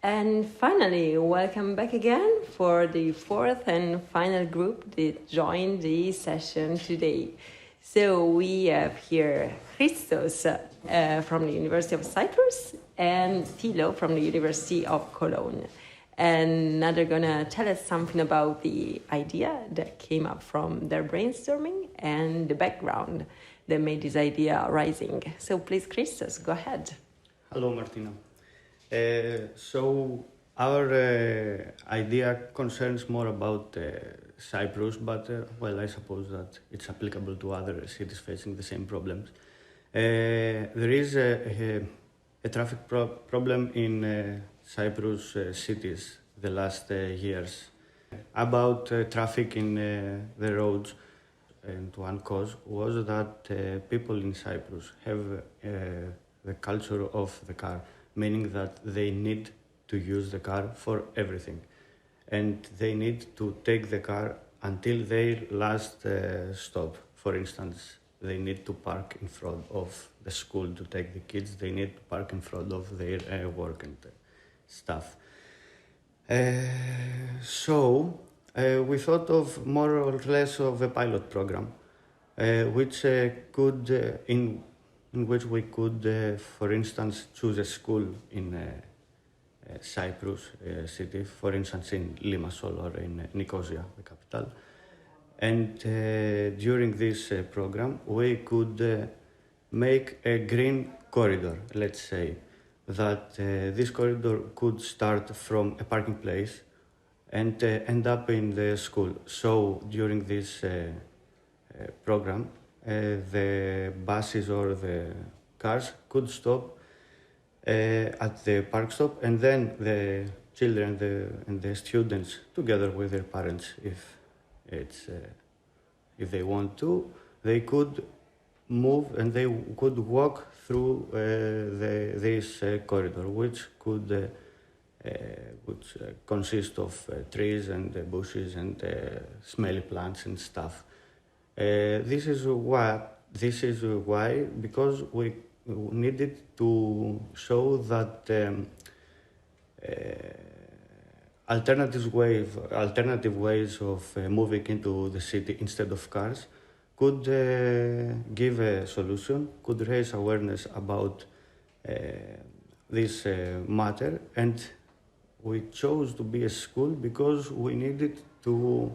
And finally, welcome back again for the fourth and final group that joined the session today. So we have here Christos from the University of Cyprus and Thilo from the University of Cologne. And now they're gonna tell us something about the idea that came up from their brainstorming and the background that made this idea rising. So please, Christos, go ahead. Hello, Martina. So our idea concerns more about Cyprus, but well, I suppose that it's applicable to other cities facing the same problems. There is a traffic problem in Cyprus cities the last years about traffic in the roads, and one cause was that people in Cyprus have the culture of the car, meaning that they need to use the car for everything, and they need to take the car until their last stop. For instance, they need to park in front of the school to take the kids, they need to park in front of their work and stuff. So we thought of more or less of a pilot program, which could in which we could, for instance, choose a school in Cyprus city, for instance in Limassol or in Nicosia, the capital. And during this program, we could make a green corridor, let's say, that this corridor could start from a parking place and end up in the school. So during this program, the buses or the cars could stop at the park stop, and then the children and the students, together with their parents, if they want to, they could move and they could walk through this corridor, which could consist of trees and bushes and smelly plants and stuff. This is why, because we needed to show that alternative ways of moving into the city instead of cars could give a solution, could raise awareness about this matter, and we chose to be a school because we needed to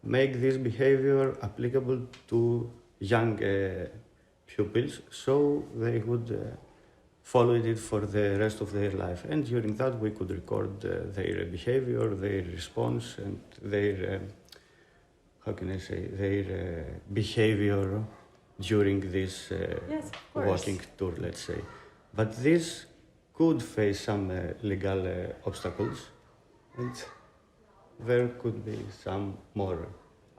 make this behavior applicable to young pupils, so they would follow it for the rest of their life. And during that, we could record their behavior, their response, and their, their behavior during this walking tour, let's say. But this could face some legal obstacles, and there could be some more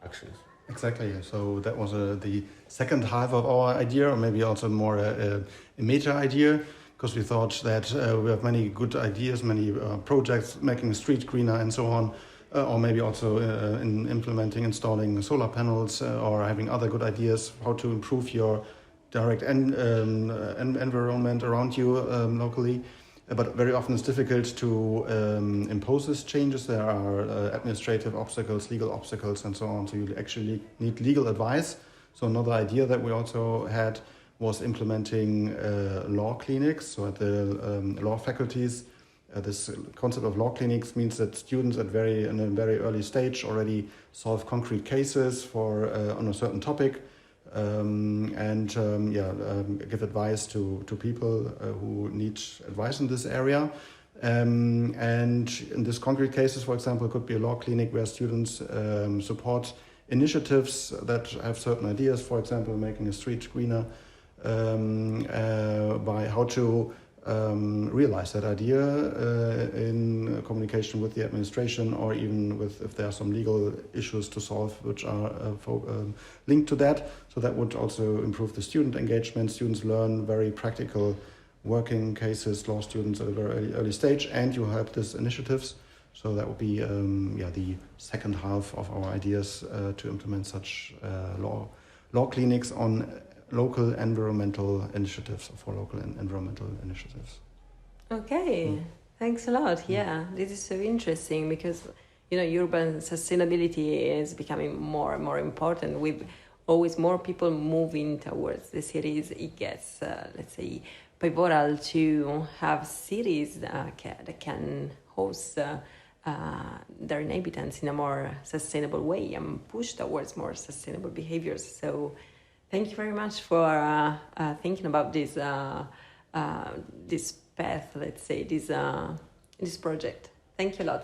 actions. Exactly. So that was the second half of our idea, or maybe also more a meta idea, because we thought that we have many good ideas, many projects making the street greener and so on, or maybe also in implementing, installing solar panels, or having other good ideas how to improve your direct environment around you locally. But very often it's difficult to impose these changes. There are administrative obstacles, legal obstacles, and so on. So you actually need legal advice. So another idea that we also had was implementing law clinics. So at the law faculties, this concept of law clinics means that students in a very early stage already solve concrete cases on a certain topic. Give advice to people who need advice in this area. And in these concrete cases, for example, it could be a law clinic where students support initiatives that have certain ideas, for example, making a street greener, by how to realize that idea in communication with the administration, or even with if there are some legal issues to solve which are linked to that. So that would also improve the student engagement. Students learn very practical working cases, law students at a very early stage, and you have these initiatives. So that would be the second half of our ideas to implement such law clinics on local environmental initiatives, for local environmental initiatives. Okay, Thanks a lot. Yeah, this is so interesting because, urban sustainability is becoming more and more important. With always more people moving towards the cities, it gets, let's say, pivotal to have cities that can host their inhabitants in a more sustainable way and push towards more sustainable behaviors. So thank you very much for thinking about this this path, let's say, this project. Thank you a lot.